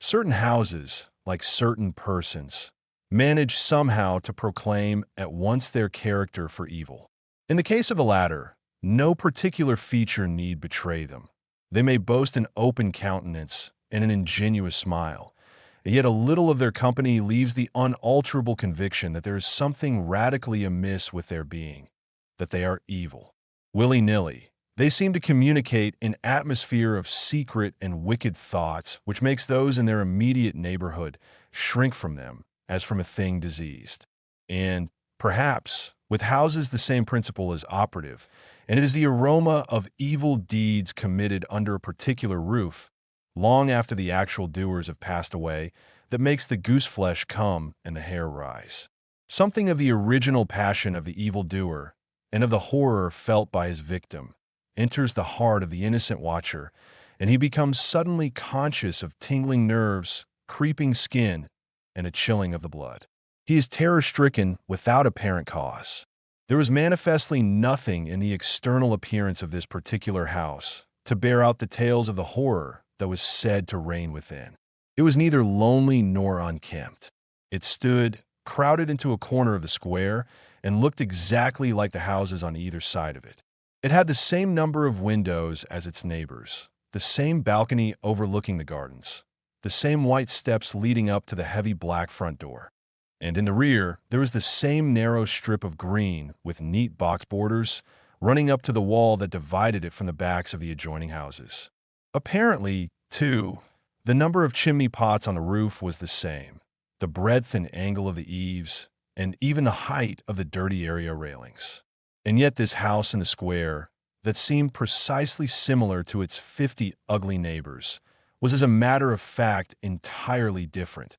Certain houses, like certain persons, manage somehow to proclaim at once their character for evil. In the case of the latter, no particular feature need betray them. They may boast an open countenance and an ingenuous smile, and yet a little of their company leaves the unalterable conviction that there is something radically amiss with their being, that they are evil. Willy-nilly, they seem to communicate an atmosphere of secret and wicked thoughts which makes those in their immediate neighborhood shrink from them as from a thing diseased. And, perhaps, with houses the same principle is operative, and it is the aroma of evil deeds committed under a particular roof, long after the actual doers have passed away, that makes the goose flesh come and the hair rise. Something of the original passion of the evildoer and of the horror felt by his victim enters the heart of the innocent watcher, and he becomes suddenly conscious of tingling nerves, creeping skin, and a chilling of the blood. He is terror-stricken without apparent cause. There was manifestly nothing in the external appearance of this particular house to bear out the tales of the horror that was said to reign within. It was neither lonely nor unkempt. It stood crowded into a corner of the square and looked exactly like the houses on either side of it. It had the same number of windows as its neighbors, the same balcony overlooking the gardens, the same white steps leading up to the heavy black front door. And in the rear, there was the same narrow strip of green with neat box borders running up to the wall that divided it from the backs of the adjoining houses. Apparently, too, the number of chimney pots on the roof was the same, the breadth and angle of the eaves, and even the height of the dirty area railings. And yet this house in the square, that seemed precisely similar to its 50 ugly neighbors, was as a matter of fact entirely different,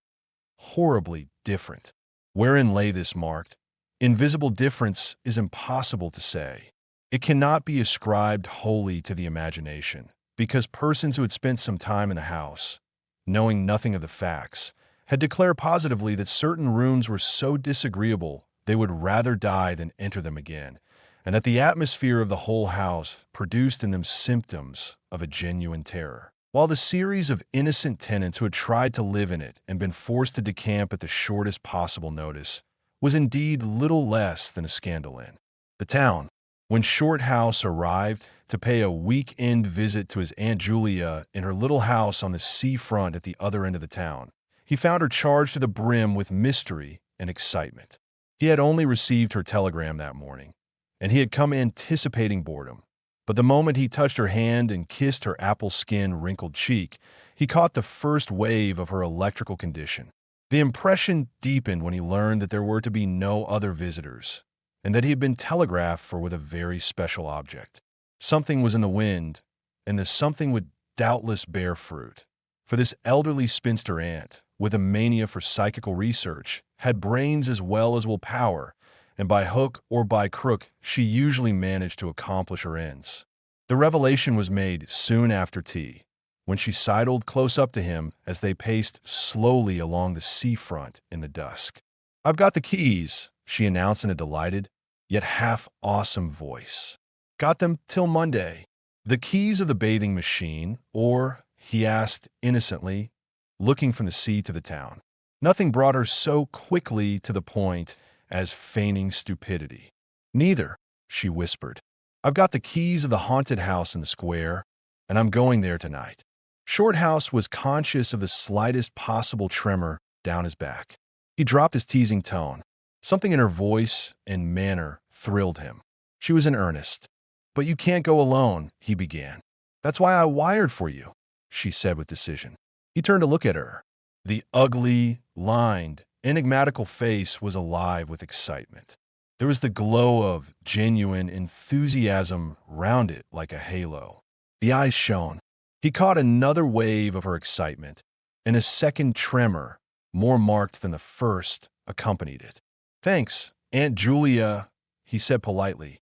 horribly different. Wherein lay this marked, invisible difference is impossible to say. It cannot be ascribed wholly to the imagination, because persons who had spent some time in the house, knowing nothing of the facts, had declared positively that certain rooms were so disagreeable they would rather die than enter them again, and that the atmosphere of the whole house produced in them symptoms of a genuine terror. While the series of innocent tenants who had tried to live in it and been forced to decamp at the shortest possible notice was indeed little less than a scandal in the town. When Shorthouse arrived to pay a week-end visit to his Aunt Julia in her little house on the seafront at the other end of the town, he found her charged to the brim with mystery and excitement. He had only received her telegram that morning, and he had come anticipating boredom. But the moment he touched her hand and kissed her apple-skin wrinkled cheek, he caught the first wave of her electrical condition. The impression deepened when he learned that there were to be no other visitors, and that he had been telegraphed for with a very special object. Something was in the wind, and the something would doubtless bear fruit. For this elderly spinster aunt, with a mania for psychical research, had brains as well as willpower, and by hook or by crook she usually managed to accomplish her ends. The revelation was made soon after tea, when she sidled close up to him as they paced slowly along the seafront in the dusk. "I've got the keys," she announced in a delighted, yet half-awesome voice. "Got them till Monday." "The keys of the bathing machine, or?" he asked innocently, looking from the sea to the town. Nothing brought her so quickly to the point as feigning stupidity. "Neither," she whispered. "I've got the keys of the haunted house in the square, and I'm going there tonight." Shorthouse was conscious of the slightest possible tremor down his back. He dropped his teasing tone. Something in her voice and manner thrilled him. She was in earnest. "But you can't go alone," he began. "That's why I wired for you," she said with decision. He turned to look at her. The ugly, lined, enigmatical face was alive with excitement. There was the glow of genuine enthusiasm round it like a halo. The eyes shone. He caught another wave of her excitement, and a second tremor, more marked than the first, accompanied it. "Thanks, Aunt Julia," he said politely.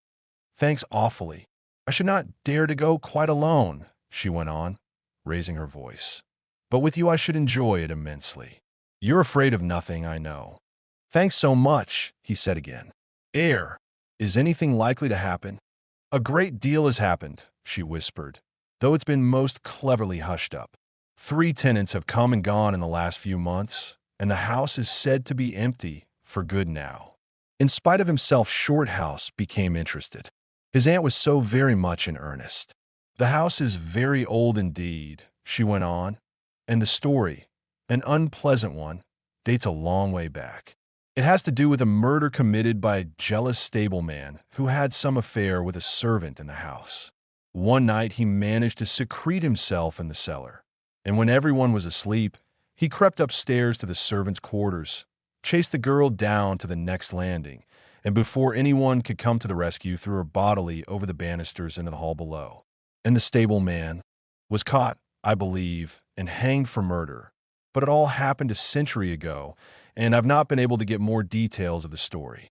"Thanks awfully. I should not dare to go quite alone," she went on, raising her voice. "But with you I should enjoy it immensely. You're afraid of nothing, I know." "Thanks so much," he said again. Is anything likely to happen?" "A great deal has happened," she whispered, "though it's been most cleverly hushed up." 3 tenants have come and gone in the last few months, and the house is said to be empty for good now. In spite of himself, Shorthouse became interested. His aunt was so very much in earnest. The house is very old indeed, she went on, and the story, an unpleasant one, dates a long way back. It has to do with a murder committed by a jealous stableman who had some affair with a servant in the house. One night he managed to secrete himself in the cellar, and when everyone was asleep, he crept upstairs to the servants' quarters, chased the girl down to the next landing, and before anyone could come to the rescue, threw her bodily over the banisters into the hall below. And the stableman was caught, I believe, and hanged for murder. But it all happened a century ago, and I've not been able to get more details of the story.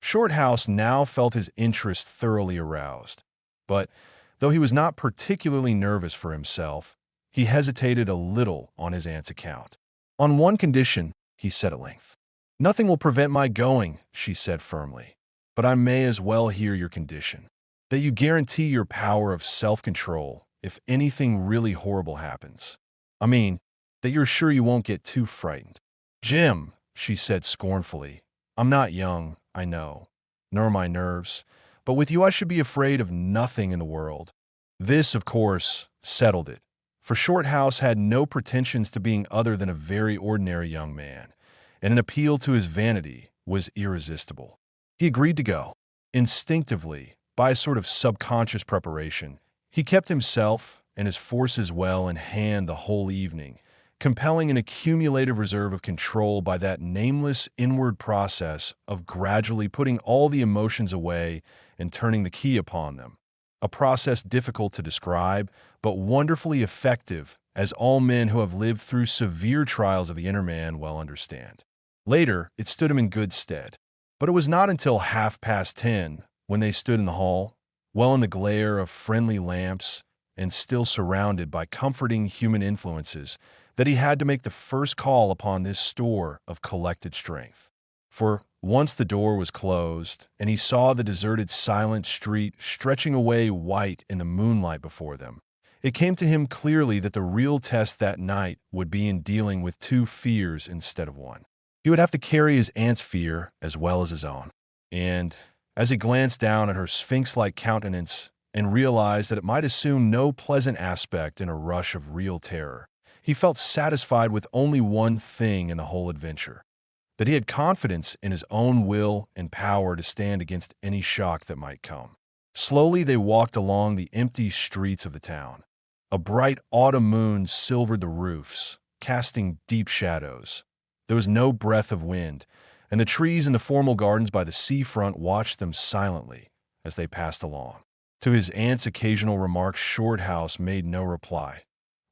Shorthouse now felt his interest thoroughly aroused, but though he was not particularly nervous for himself, he hesitated a little on his aunt's account. On one condition, he said at length. Nothing will prevent my going, she said firmly, but I may as well hear your condition. That you guarantee your power of self-control if anything really horrible happens. I mean, that you're sure you won't get too frightened. Jim, she said scornfully, I'm not young, I know, nor my nerves, but with you I should be afraid of nothing in the world. This, of course, settled it, for Shorthouse had no pretensions to being other than a very ordinary young man, and an appeal to his vanity was irresistible. He agreed to go. Instinctively, by a sort of subconscious preparation, he kept himself and his forces well in hand the whole evening, compelling an accumulative reserve of control by that nameless inward process of gradually putting all the emotions away and turning the key upon them. A process difficult to describe, but wonderfully effective, as all men who have lived through severe trials of the inner man well understand. Later, it stood him in good stead. But it was not until 10:30, when they stood in the hall, well in the glare of friendly lamps and still surrounded by comforting human influences, that he had to make the first call upon this store of collected strength. For once the door was closed, and he saw the deserted, silent street stretching away white in the moonlight before them, it came to him clearly that the real test that night would be in dealing with two fears instead of one. He would have to carry his aunt's fear as well as his own. And as he glanced down at her sphinx-like countenance and realized that it might assume no pleasant aspect in a rush of real terror, he felt satisfied with only one thing in the whole adventure, that he had confidence in his own will and power to stand against any shock that might come. Slowly they walked along the empty streets of the town. A bright autumn moon silvered the roofs, casting deep shadows. There was no breath of wind, and the trees in the formal gardens by the seafront watched them silently as they passed along. To his aunt's occasional remarks, Shorthouse made no reply,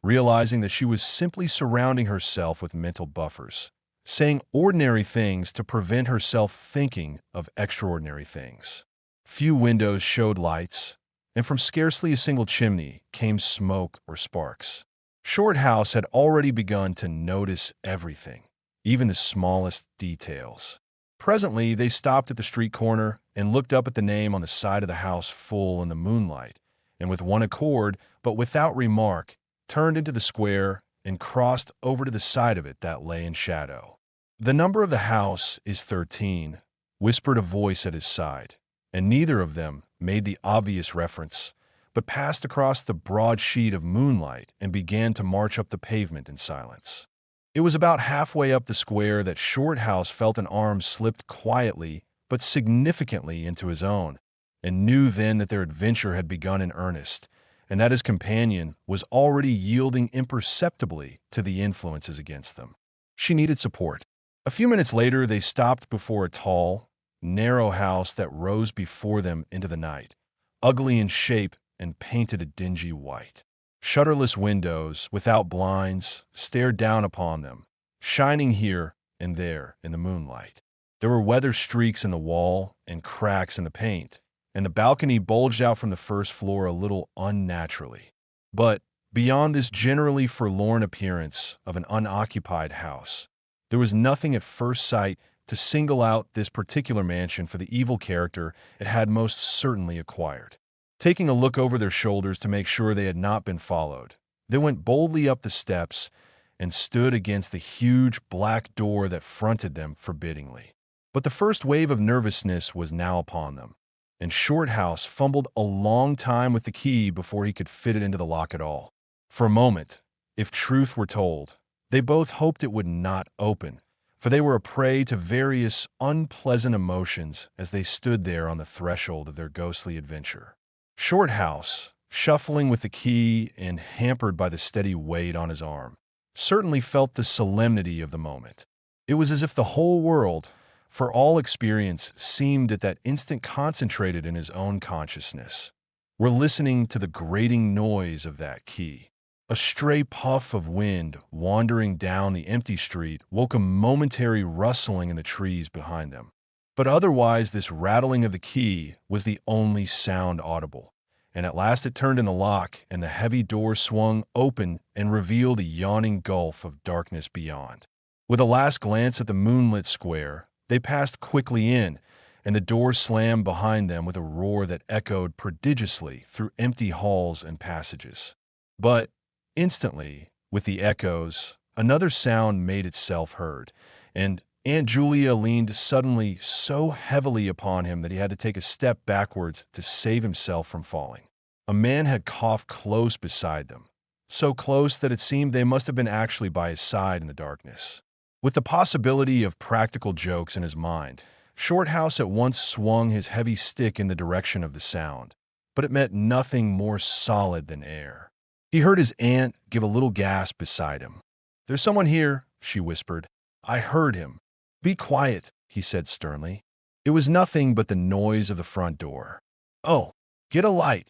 realizing that she was simply surrounding herself with mental buffers, saying ordinary things to prevent herself thinking of extraordinary things. Few windows showed lights, and from scarcely a single chimney came smoke or sparks. Shorthouse had already begun to notice everything, even the smallest details. Presently, they stopped at the street corner and looked up at the name on the side of the house full in the moonlight, and with one accord, but without remark, turned into the square and crossed over to the side of it that lay in shadow. The number of the house is 13, whispered a voice at his side, and neither of them made the obvious reference, but passed across the broad sheet of moonlight and began to march up the pavement in silence. It was about halfway up the square that Shorthouse felt an arm slipped quietly but significantly into his own, and knew then that their adventure had begun in earnest, and that his companion was already yielding imperceptibly to the influences against them. She needed support. A few minutes later, they stopped before a tall, narrow house that rose before them into the night, ugly in shape and painted a dingy white. Shutterless windows, without blinds, stared down upon them, shining here and there in the moonlight. There were weather streaks in the wall and cracks in the paint, and the balcony bulged out from the first floor a little unnaturally. But beyond this generally forlorn appearance of an unoccupied house, there was nothing at first sight to single out this particular mansion for the evil character it had most certainly acquired. Taking a look over their shoulders to make sure they had not been followed, They went boldly up the steps and stood against the huge black door that fronted them forbiddingly. But the first wave of nervousness was now upon them, and Shorthouse fumbled a long time with the key before he could fit it into the lock at all. For a moment, if truth were told, they both hoped it would not open, for they were a prey to various unpleasant emotions as they stood there on the threshold of their ghostly adventure. Shorthouse, shuffling with the key and hampered by the steady weight on his arm, certainly felt the solemnity of the moment. It was as if the whole world, for all experience, seemed at that instant concentrated in his own consciousness. Were listening to the grating noise of that key. A stray puff of wind wandering down the empty street woke a momentary rustling in the trees behind them. But otherwise this rattling of the key was the only sound audible, and at last it turned in the lock and the heavy door swung open and revealed a yawning gulf of darkness beyond. With a last glance at the moonlit square, they passed quickly in, and the door slammed behind them with a roar that echoed prodigiously through empty halls and passages. But instantly, with the echoes, another sound made itself heard, and Aunt Julia leaned suddenly so heavily upon him that he had to take a step backwards to save himself from falling. A man had coughed close beside them, so close that it seemed they must have been actually by his side in the darkness. With the possibility of practical jokes in his mind, Shorthouse at once swung his heavy stick in the direction of the sound, but it met nothing more solid than air. He heard his aunt give a little gasp beside him. "There's someone here," she whispered. "I heard him." "Be quiet," he said sternly. It was nothing but the noise of the front door. "Oh, get a light.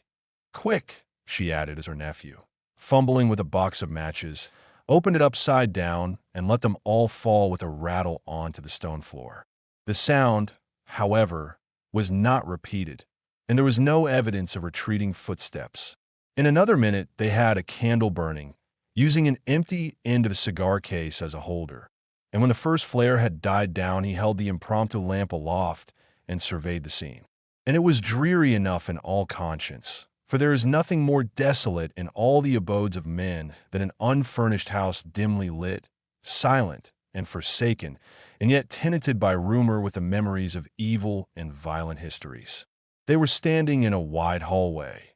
Quick," she added as her nephew, fumbling with a box of matches, opened it upside down and let them all fall with a rattle onto the stone floor. The sound, however, was not repeated, and there was no evidence of retreating footsteps. In another minute, they had a candle burning, using an empty end of a cigar case as a holder. And when the first flare had died down, he held the impromptu lamp aloft and surveyed the scene. And it was dreary enough in all conscience, for there is nothing more desolate in all the abodes of men than an unfurnished house dimly lit, silent, and forsaken, and yet tenanted by rumor with the memories of evil and violent histories. They were standing in a wide hallway.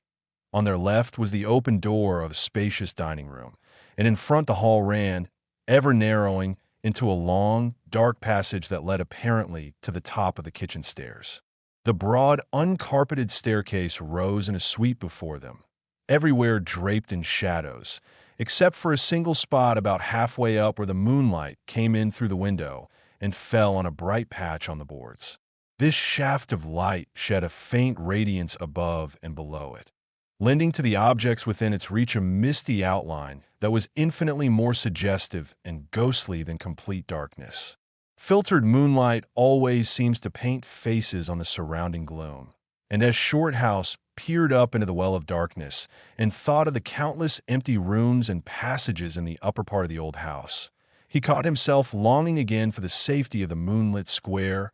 On their left was the open door of a spacious dining room, and in front the hall ran, ever narrowing, into a long, dark passage that led apparently to the top of the kitchen stairs. The broad, uncarpeted staircase rose in a sweep before them, everywhere draped in shadows, except for a single spot about halfway up where the moonlight came in through the window and fell on a bright patch on the boards. This shaft of light shed a faint radiance above and below it, lending to the objects within its reach a misty outline that was infinitely more suggestive and ghostly than complete darkness. Filtered moonlight always seems to paint faces on the surrounding gloom, and as Shorthouse peered up into the well of darkness and thought of the countless empty rooms and passages in the upper part of the old house, he caught himself longing again for the safety of the moonlit square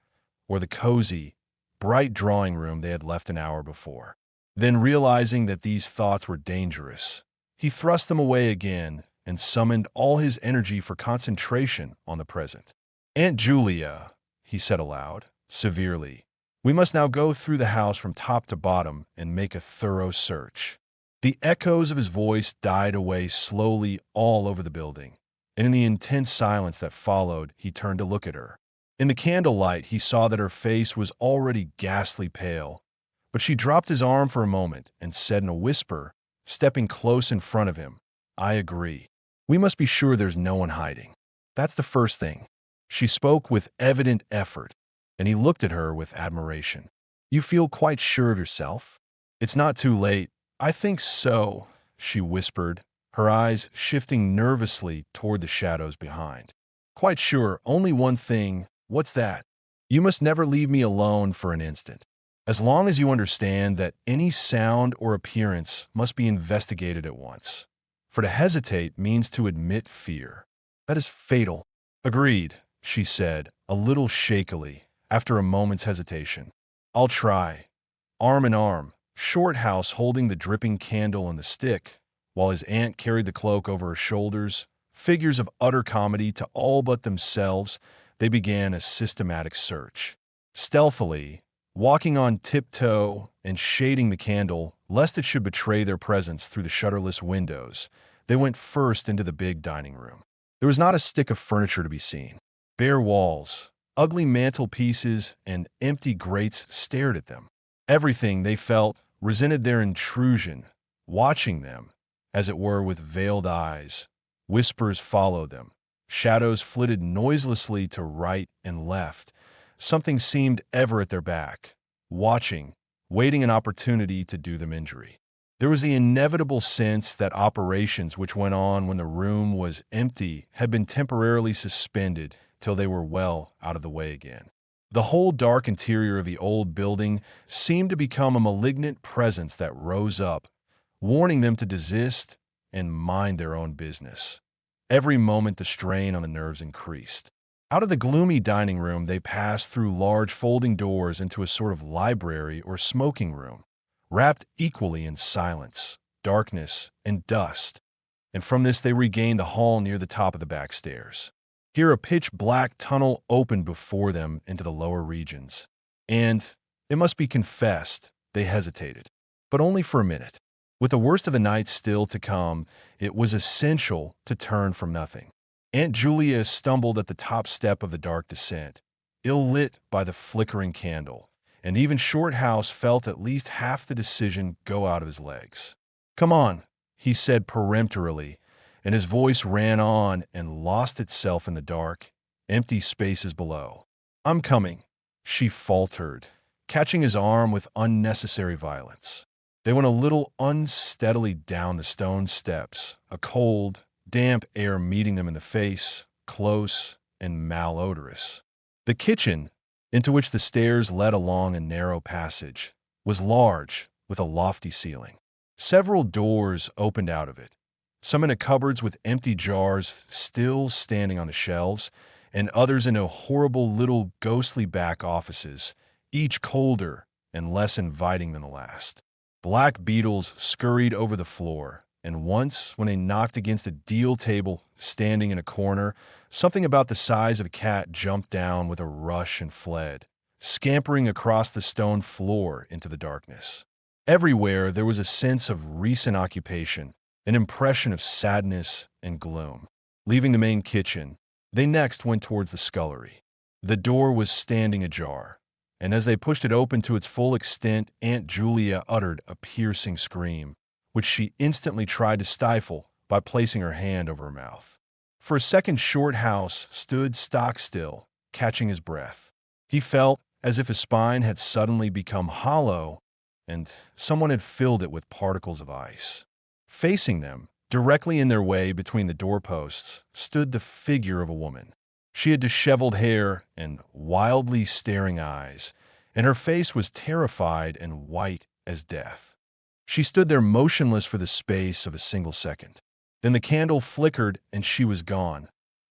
or the cozy, bright drawing room they had left an hour before. Then, realizing that these thoughts were dangerous, he thrust them away again and summoned all his energy for concentration on the present. "Aunt Julia," he said aloud, severely, "we must now go through the house from top to bottom and make a thorough search." The echoes of his voice died away slowly all over the building, and in the intense silence that followed, he turned to look at her. In the candlelight, he saw that her face was already ghastly pale, but she dropped his arm for a moment and said in a whisper, stepping close in front of him, "I agree. We must be sure there's no one hiding. That's the first thing." She spoke with evident effort, and he looked at her with admiration. "You feel quite sure of yourself?" "It's not too late. I think so," she whispered, her eyes shifting nervously toward the shadows behind. "Quite sure. Only one thing." "What's that?" "You must never leave me alone for an instant. As long as you understand that any sound or appearance must be investigated at once. For to hesitate means to admit fear. That is fatal." "Agreed," she said, a little shakily, after a moment's hesitation. "I'll try." Arm in arm, Shorthouse holding the dripping candle and the stick, while his aunt carried the cloak over her shoulders, figures of utter comedy to all but themselves, they began a systematic search. Stealthily, walking on tiptoe and shading the candle, lest it should betray their presence through the shutterless windows, they went first into the big dining room. There was not a stick of furniture to be seen. Bare walls, ugly mantelpieces, and empty grates stared at them. Everything, they felt, resented their intrusion, watching them, as it were, with veiled eyes. Whispers followed them. Shadows flitted noiselessly to right and left. Something seemed ever at their back, watching, waiting an opportunity to do them injury. There was the inevitable sense that operations which went on when the room was empty had been temporarily suspended till they were well out of the way again. The whole dark interior of the old building seemed to become a malignant presence that rose up, warning them to desist and mind their own business. Every moment the strain on the nerves increased. Out of the gloomy dining room they passed through large folding doors into a sort of library or smoking room, wrapped equally in silence, darkness, and dust, and from this they regained the hall near the top of the back stairs. Here a pitch-black tunnel opened before them into the lower regions, and, it must be confessed, they hesitated, but only for a minute. With the worst of the night still to come, it was essential to turn from nothing. Aunt Julia stumbled at the top step of the dark descent, ill-lit by the flickering candle, and even Shorthouse felt at least half the decision go out of his legs. "Come on," he said peremptorily, and his voice ran on and lost itself in the dark, empty spaces below. "I'm coming," she faltered, catching his arm with unnecessary violence. They went a little unsteadily down the stone steps, a cold, damp air meeting them in the face, close and malodorous. The kitchen, into which the stairs led along a narrow passage, was large, with a lofty ceiling. Several doors opened out of it, some into cupboards with empty jars still standing on the shelves, and others into horrible little ghostly back offices, each colder and less inviting than the last. Black beetles scurried over the floor, and once, when they knocked against a deal table standing in a corner, something about the size of a cat jumped down with a rush and fled, scampering across the stone floor into the darkness. Everywhere there was a sense of recent occupation, an impression of sadness and gloom. Leaving the main kitchen, they next went towards the scullery. The door was standing ajar, and as they pushed it open to its full extent, Aunt Julia uttered a piercing scream, which she instantly tried to stifle by placing her hand over her mouth. For a second Shorthouse stood stock-still, catching his breath. He felt as if his spine had suddenly become hollow, and someone had filled it with particles of ice. Facing them, directly in their way between the doorposts, stood the figure of a woman. She had disheveled hair and wildly staring eyes, and her face was terrified and white as death. She stood there motionless for the space of a single second. Then the candle flickered and she was gone,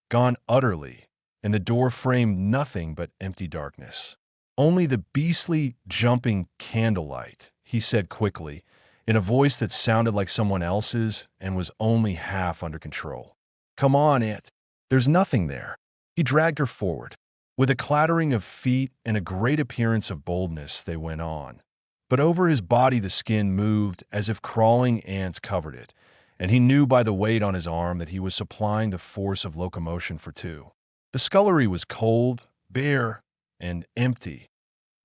gone utterly, and the door framed nothing but empty darkness. "Only the beastly, jumping candlelight," he said quickly, in a voice that sounded like someone else's and was only half under control. "Come on, Aunt. There's nothing there." He dragged her forward. With a clattering of feet and a great appearance of boldness, they went on. But over his body the skin moved as if crawling ants covered it, and he knew by the weight on his arm that he was supplying the force of locomotion for two. The scullery was cold, bare, and empty,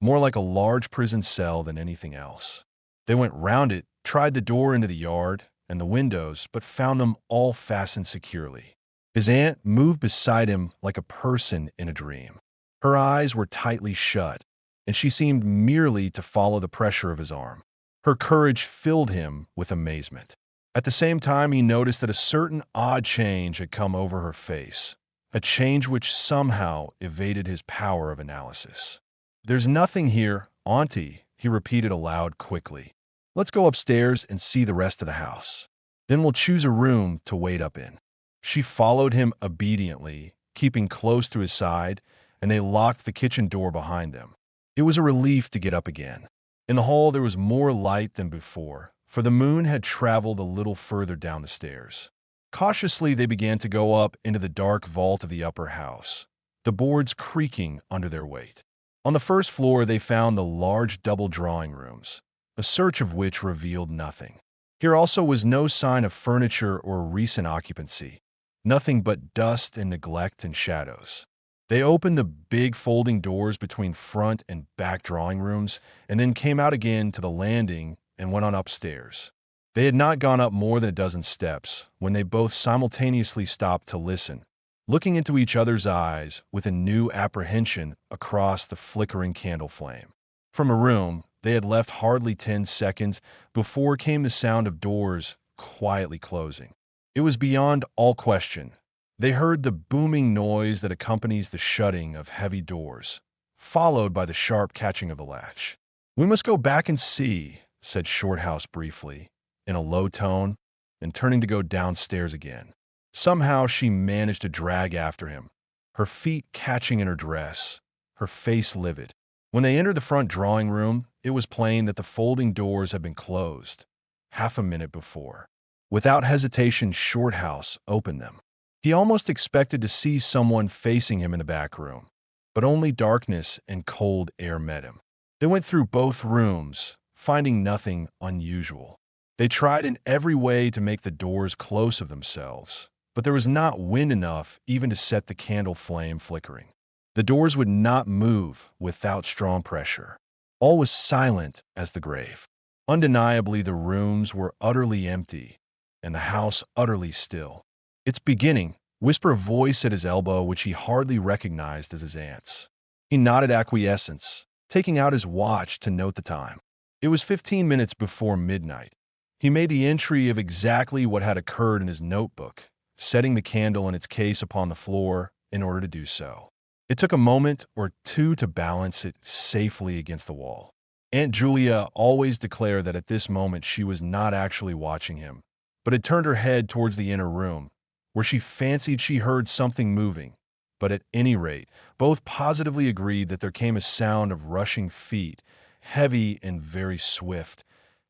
more like a large prison cell than anything else. They went round it, tried the door into the yard and the windows, but found them all fastened securely. His aunt moved beside him like a person in a dream. Her eyes were tightly shut, and she seemed merely to follow the pressure of his arm. Her courage filled him with amazement. At the same time, he noticed that a certain odd change had come over her face, a change which somehow evaded his power of analysis. "There's nothing here, Auntie," he repeated aloud quickly. "Let's go upstairs and see the rest of the house. Then we'll choose a room to wait up in." She followed him obediently, keeping close to his side, and they locked the kitchen door behind them. It was a relief to get up again. In the hall there was more light than before, for the moon had traveled a little further down the stairs. Cautiously, they began to go up into the dark vault of the upper house, the boards creaking under their weight. On the first floor, they found the large double drawing rooms, a search of which revealed nothing. Here also was no sign of furniture or recent occupancy, nothing but dust and neglect and shadows. They opened the big folding doors between front and back drawing rooms and then came out again to the landing and went on upstairs. They had not gone up more than a dozen steps when they both simultaneously stopped to listen, looking into each other's eyes with a new apprehension across the flickering candle flame. From a room they had left hardly 10 seconds before came the sound of doors quietly closing. It was beyond all question. They heard the booming noise that accompanies the shutting of heavy doors, followed by the sharp catching of the latch. "We must go back and see," said Shorthouse briefly, in a low tone, and turning to go downstairs again. Somehow she managed to drag after him, her feet catching in her dress, her face livid. When they entered the front drawing room, it was plain that the folding doors had been closed half a minute before. Without hesitation, Shorthouse opened them. He almost expected to see someone facing him in the back room, but only darkness and cold air met him. They went through both rooms, finding nothing unusual. They tried in every way to make the doors close of themselves, but there was not wind enough even to set the candle flame flickering. The doors would not move without strong pressure. All was silent as the grave. Undeniably, the rooms were utterly empty, and the house utterly still. "It's beginning," whispered a voice at his elbow which he hardly recognized as his aunt's. He nodded acquiescence, taking out his watch to note the time. It was 15 minutes before midnight. He made the entry of exactly what had occurred in his notebook, setting the candle in its case upon the floor in order to do so. It took a moment or two to balance it safely against the wall. Aunt Julia always declared that at this moment she was not actually watching him, but had turned her head towards the inner room, where she fancied she heard something moving. But at any rate, both positively agreed that there came a sound of rushing feet, heavy and very swift,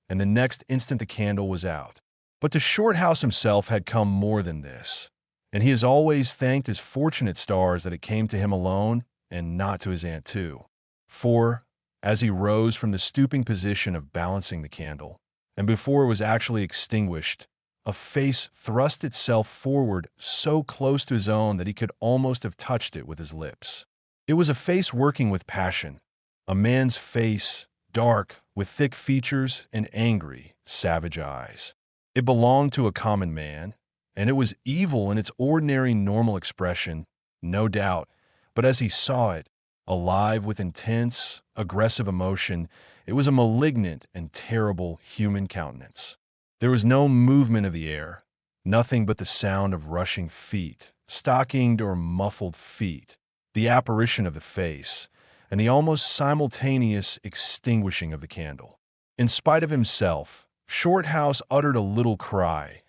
and the next instant the candle was out. But to Shorthouse himself had come more than this, and he has always thanked his fortunate stars that it came to him alone and not to his aunt too. For, as he rose from the stooping position of balancing the candle, and before it was actually extinguished, a face thrust itself forward so close to his own that he could almost have touched it with his lips. It was a face working with passion, a man's face, dark, with thick features and angry, savage eyes. It belonged to a common man, and it was evil in its ordinary normal expression, no doubt, but as he saw it, alive with intense, aggressive emotion, it was a malignant and terrible human countenance. There was no movement of the air, nothing but the sound of rushing feet, stockinged or muffled feet, the apparition of the face, and the almost simultaneous extinguishing of the candle. In spite of himself, Shorthouse uttered a little cry,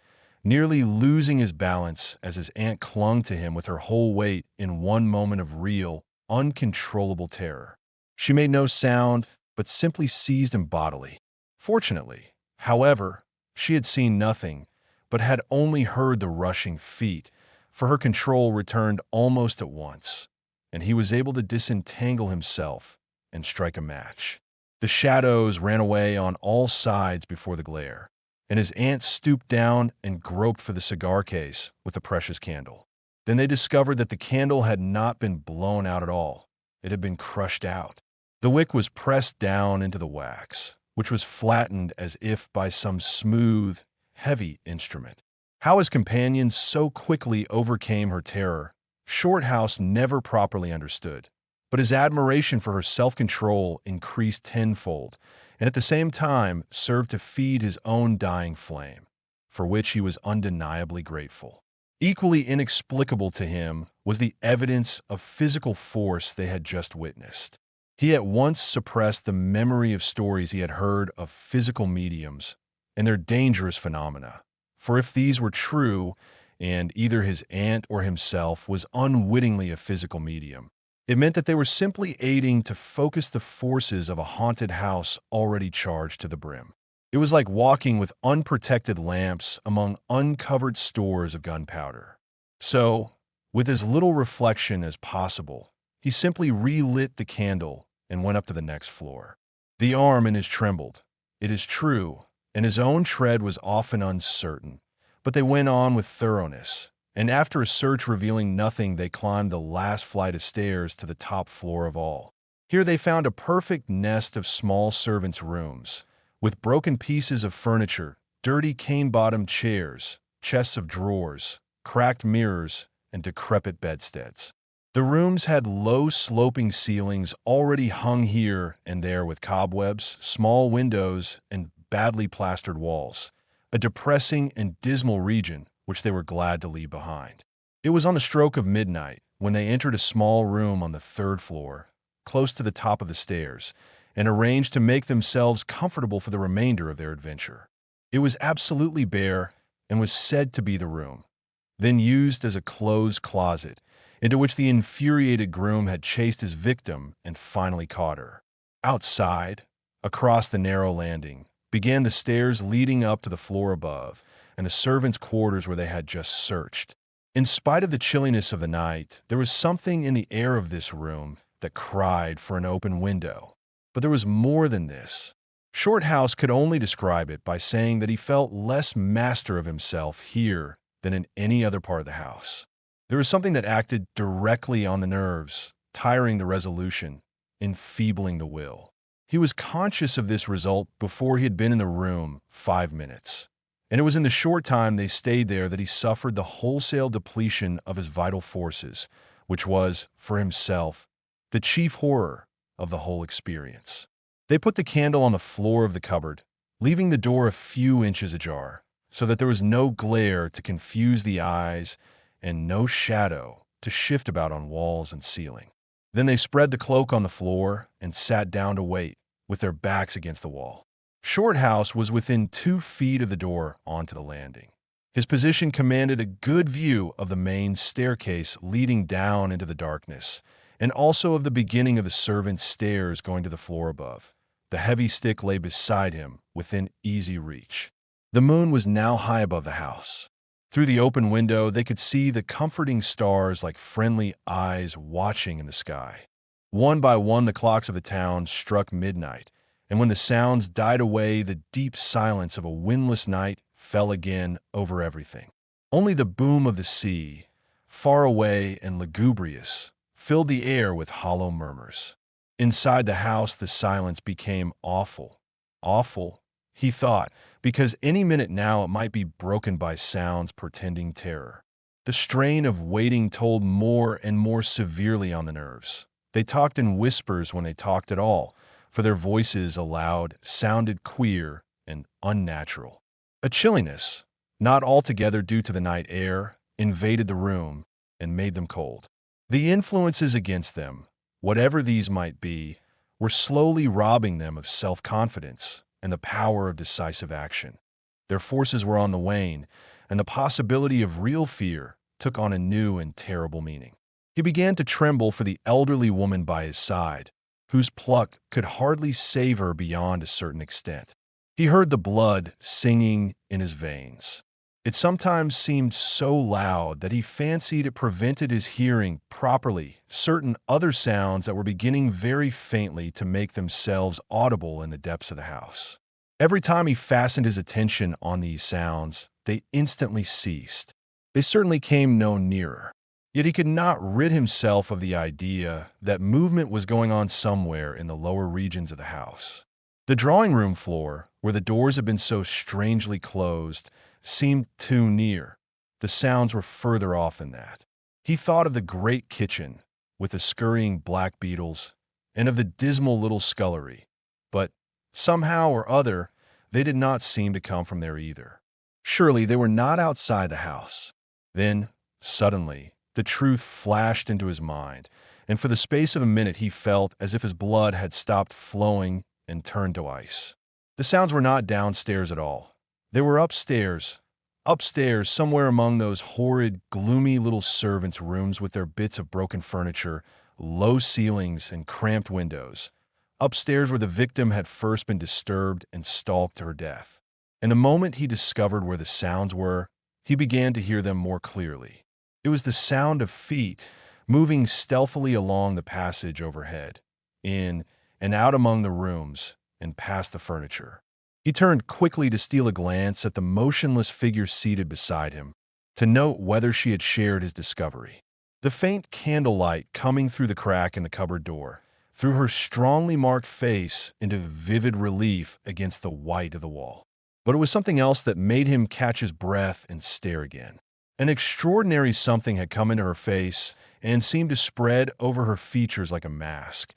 nearly losing his balance as his aunt clung to him with her whole weight in one moment of real, uncontrollable terror. She made no sound, but simply seized him bodily. Fortunately, however, she had seen nothing, but had only heard the rushing feet, for her control returned almost at once, and he was able to disentangle himself and strike a match. The shadows ran away on all sides before the glare, and his aunt stooped down and groped for the cigar case with the precious candle. Then they discovered that the candle had not been blown out at all. It had been crushed out. The wick was pressed down into the wax, which was flattened as if by some smooth, heavy instrument. How his companions so quickly overcame her terror, Shorthouse never properly understood, but his admiration for her self-control increased tenfold, and at the same time served to feed his own dying flame, for which he was undeniably grateful. Equally inexplicable to him was the evidence of physical force they had just witnessed. He at once suppressed the memory of stories he had heard of physical mediums and their dangerous phenomena, for if these were true, and either his aunt or himself was unwittingly a physical medium, it meant that they were simply aiding to focus the forces of a haunted house already charged to the brim. It was like walking with unprotected lamps among uncovered stores of gunpowder. So, with as little reflection as possible, he simply relit the candle and went up to the next floor. The arm in his trembled, it is true, and his own tread was often uncertain, but they went on with thoroughness, and after a search revealing nothing, they climbed the last flight of stairs to the top floor of all. Here they found a perfect nest of small servants' rooms, with broken pieces of furniture, dirty cane-bottomed chairs, chests of drawers, cracked mirrors, and decrepit bedsteads. The rooms had low sloping ceilings already hung here and there with cobwebs, small windows, and badly plastered walls, a depressing and dismal region which they were glad to leave behind. It was on the stroke of midnight when they entered a small room on the third floor, close to the top of the stairs, and arranged to make themselves comfortable for the remainder of their adventure. It was absolutely bare and was said to be the room, then used as a clothes closet, into which the infuriated groom had chased his victim and finally caught her. Outside, across the narrow landing, began the stairs leading up to the floor above and the servants' quarters where they had just searched. In spite of the chilliness of the night, there was something in the air of this room that cried for an open window. But there was more than this. Shorthouse could only describe it by saying that he felt less master of himself here than in any other part of the house. There was something that acted directly on the nerves, tiring the resolution, enfeebling the will. He was conscious of this result before he had been in the room 5 minutes. And it was in the short time they stayed there that he suffered the wholesale depletion of his vital forces, which was, for himself, the chief horror of the whole experience. They put the candle on the floor of the cupboard, leaving the door a few inches ajar, so that there was no glare to confuse the eyes and no shadow to shift about on walls and ceiling. Then they spread the cloak on the floor and sat down to wait, with their backs against the wall. Shorthouse was within 2 feet of the door onto the landing. His position commanded a good view of the main staircase leading down into the darkness, and also of the beginning of the servants' stairs going to the floor above. The heavy stick lay beside him, within easy reach. The moon was now high above the house. Through the open window, they could see the comforting stars like friendly eyes watching in the sky. One by one, the clocks of the town struck midnight, and when the sounds died away, the deep silence of a windless night fell again over everything. Only the boom of the sea, far away and lugubrious, filled the air with hollow murmurs. Inside the house, the silence became awful. Awful, he thought, because any minute now it might be broken by sounds portending terror. The strain of waiting told more and more severely on the nerves. They talked in whispers when they talked at all, for their voices aloud sounded queer and unnatural. A chilliness, not altogether due to the night air, invaded the room and made them cold. The influences against them, whatever these might be, were slowly robbing them of self-confidence and the power of decisive action. Their forces were on the wane, and the possibility of real fear took on a new and terrible meaning. He began to tremble for the elderly woman by his side, whose pluck could hardly save her beyond a certain extent. He heard the blood singing in his veins. It sometimes seemed so loud that he fancied it prevented his hearing properly certain other sounds that were beginning very faintly to make themselves audible in the depths of the house. Every time he fastened his attention on these sounds, they instantly ceased. They certainly came no nearer. Yet he could not rid himself of the idea that movement was going on somewhere in the lower regions of the house. The drawing-room floor, where the doors had been so strangely closed, seemed too near. The sounds were further off than that. He thought of the great kitchen, with the scurrying black beetles, and of the dismal little scullery, but somehow or other, they did not seem to come from there either. Surely they were not outside the house. Then, suddenly, the truth flashed into his mind, and for the space of a minute he felt as if his blood had stopped flowing and turned to ice. The sounds were not downstairs at all. They were upstairs, somewhere among those horrid, gloomy little servants' rooms with their bits of broken furniture, low ceilings, and cramped windows, upstairs where the victim had first been disturbed and stalked to her death. And the moment he discovered where the sounds were, he began to hear them more clearly. It was the sound of feet moving stealthily along the passage overhead, in and out among the rooms and past the furniture. He turned quickly to steal a glance at the motionless figure seated beside him, to note whether she had shared his discovery. The faint candlelight coming through the crack in the cupboard door threw her strongly marked face into vivid relief against the white of the wall. But it was something else that made him catch his breath and stare again. An extraordinary something had come into her face and seemed to spread over her features like a mask.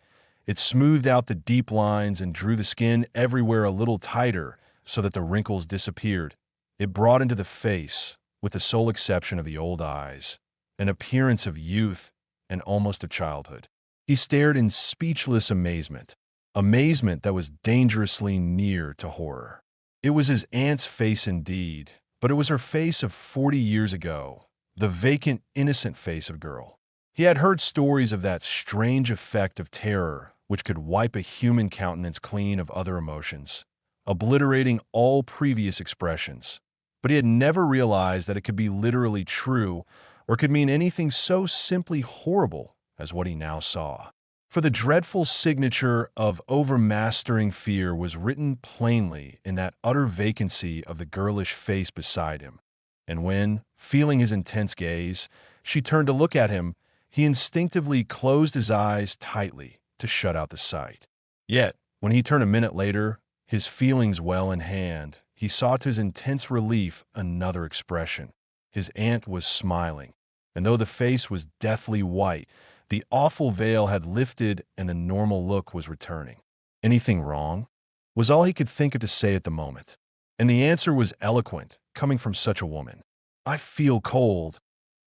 It smoothed out the deep lines and drew the skin everywhere a little tighter so that the wrinkles disappeared. It brought into the face, with the sole exception of the old eyes, an appearance of youth and almost of childhood. He stared in speechless amazement, amazement that was dangerously near to horror. It was his aunt's face indeed, but it was her face of 40 years ago, the vacant, innocent face of a girl. He had heard stories of that strange effect of terror which could wipe a human countenance clean of other emotions, obliterating all previous expressions. But he had never realized that it could be literally true or could mean anything so simply horrible as what he now saw. For the dreadful signature of overmastering fear was written plainly in that utter vacancy of the girlish face beside him. And when, feeling his intense gaze, she turned to look at him, he instinctively closed his eyes tightly to shut out the sight. Yet, when he turned a minute later, his feelings well in hand, he saw to his intense relief another expression. His aunt was smiling, and though the face was deathly white, the awful veil had lifted and the normal look was returning. Anything wrong? Was all he could think of to say at the moment. And the answer was eloquent, coming from such a woman. "I feel cold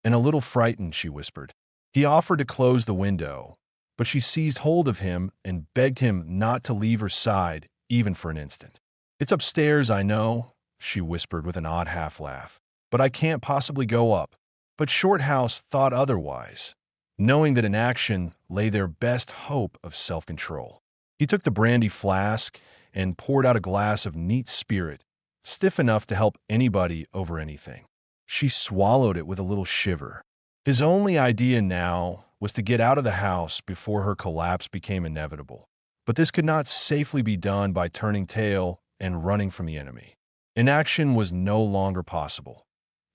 and a little frightened," she whispered. He offered to close the window, but she seized hold of him and begged him not to leave her side even for an instant. "It's upstairs, I know," she whispered with an odd half-laugh, "but I can't possibly go up." But Shorthouse thought otherwise, knowing that in action lay their best hope of self-control. He took the brandy flask and poured out a glass of neat spirit, stiff enough to help anybody over anything. She swallowed it with a little shiver. His only idea now was to get out of the house before her collapse became inevitable. But this could not safely be done by turning tail and running from the enemy. Inaction was no longer possible.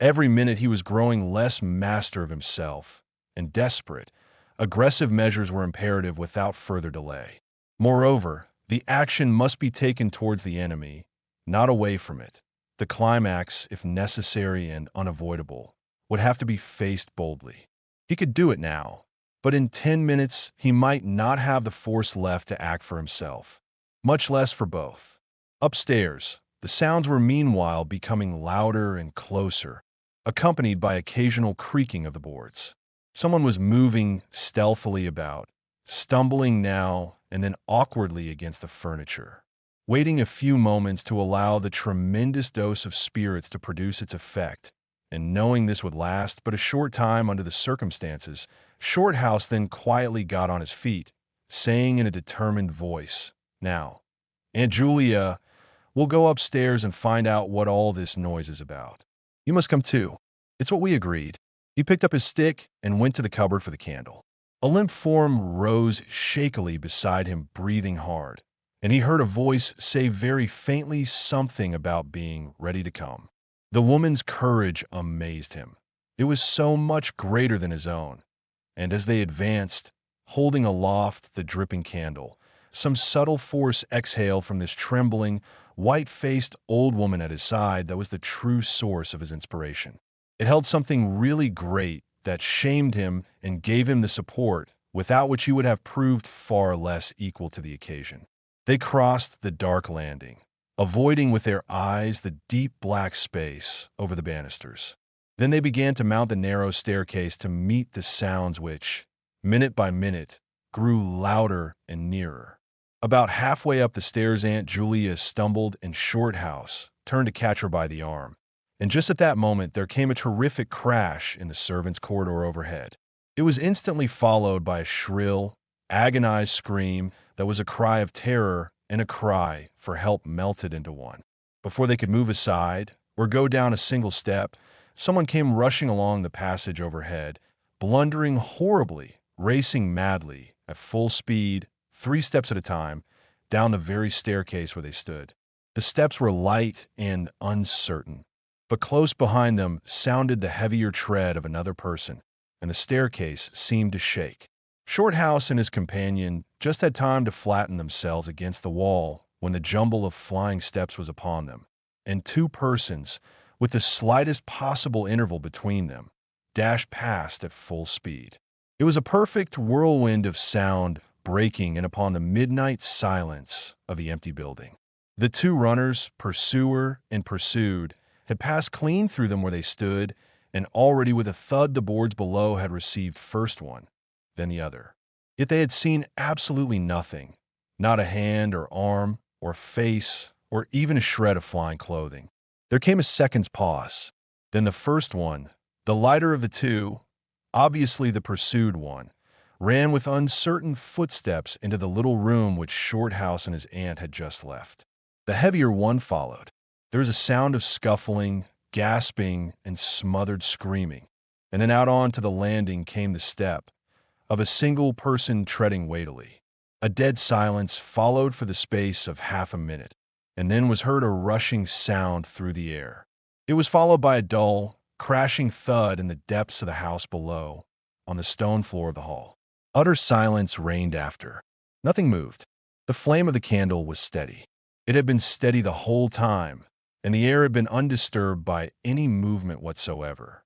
Every minute he was growing less master of himself, and desperate, aggressive measures were imperative without further delay. Moreover, the action must be taken towards the enemy, not away from it. The climax, if necessary and unavoidable, would have to be faced boldly. He could do it now, but in 10 minutes he might not have the force left to act for himself, much less for both. Upstairs, the sounds were meanwhile becoming louder and closer, accompanied by occasional creaking of the boards. Someone was moving stealthily about, stumbling now and then awkwardly against the furniture, waiting a few moments to allow the tremendous dose of spirits to produce its effect, and knowing this would last but a short time under the circumstances, Shorthouse then quietly got on his feet, saying in a determined voice, "Now, Aunt Julia, we'll go upstairs and find out what all this noise is about. You must come too. It's what we agreed." He picked up his stick and went to the cupboard for the candle. A limp form rose shakily beside him, breathing hard, and he heard a voice say very faintly something about being ready to come. The woman's courage amazed him. It was so much greater than his own, and as they advanced, holding aloft the dripping candle, some subtle force exhaled from this trembling, white-faced old woman at his side that was the true source of his inspiration. It held something really great that shamed him and gave him the support without which he would have proved far less equal to the occasion. They crossed the dark landing, avoiding with their eyes the deep black space over the banisters. Then they began to mount the narrow staircase to meet the sounds which, minute by minute, grew louder and nearer. About halfway up the stairs, Aunt Julia stumbled and Shorthouse turned to catch her by the arm. And just at that moment, there came a terrific crash in the servants' corridor overhead. It was instantly followed by a shrill, agonized scream That was a cry of terror, and a cry for help melted into one. Before they could move aside or go down a single step, someone came rushing along the passage overhead, blundering horribly, racing madly, at full speed, 3 steps at a time, down the very staircase where they stood. The steps were light and uncertain, but close behind them sounded the heavier tread of another person, and the staircase seemed to shake. Shorthouse and his companion just had time to flatten themselves against the wall when the jumble of flying steps was upon them, and 2 persons, with the slightest possible interval between them, dashed past at full speed. It was a perfect whirlwind of sound breaking in upon the midnight silence of the empty building. The 2 runners, pursuer and pursued, had passed clean through them where they stood, and already with a thud the boards below had received first one, then the other. Yet they had seen absolutely nothing, not a hand or arm or face or even a shred of flying clothing. There came a second's pause. Then the first one, the lighter of the 2, obviously the pursued one, ran with uncertain footsteps into the little room which Shorthouse and his aunt had just left. The heavier one followed. There was a sound of scuffling, gasping, and smothered screaming, and then out onto the landing came the step of a single person treading weightily. A dead silence followed for the space of half a minute, and then was heard a rushing sound through the air. It was followed by a dull, crashing thud in the depths of the house below, on the stone floor of the hall. Utter silence reigned after. Nothing moved. The flame of the candle was steady. It had been steady the whole time, and the air had been undisturbed by any movement whatsoever.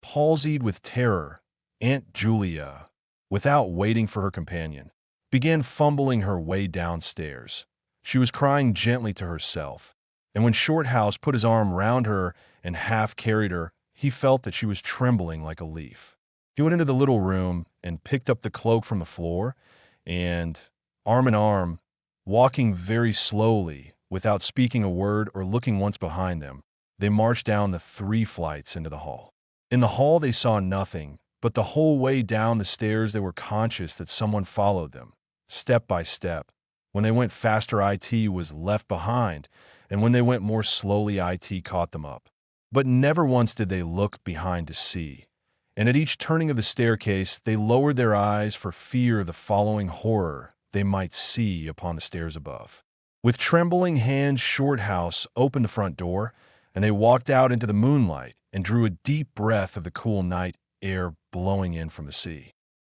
Palsied with terror, Aunt Julia, without waiting for her companion, began fumbling her way downstairs. She was crying gently to herself, and when Shorthouse put his arm round her and half carried her, he felt that she was trembling like a leaf. He went into the little room and picked up the cloak from the floor, and, arm in arm, walking very slowly, without speaking a word or looking once behind them, they marched down the 3 flights into the hall. In the hall they saw nothing, but the whole way down the stairs they were conscious that someone followed them, step by step. When they went faster, IT was left behind, and when they went more slowly, IT caught them up. But never once did they look behind to see, and at each turning of the staircase they lowered their eyes for fear of the following horror they might see upon the stairs above. With trembling hands, Shorthouse opened the front door, and they walked out into the moonlight and drew a deep breath of the cool night air blowing in from the sea.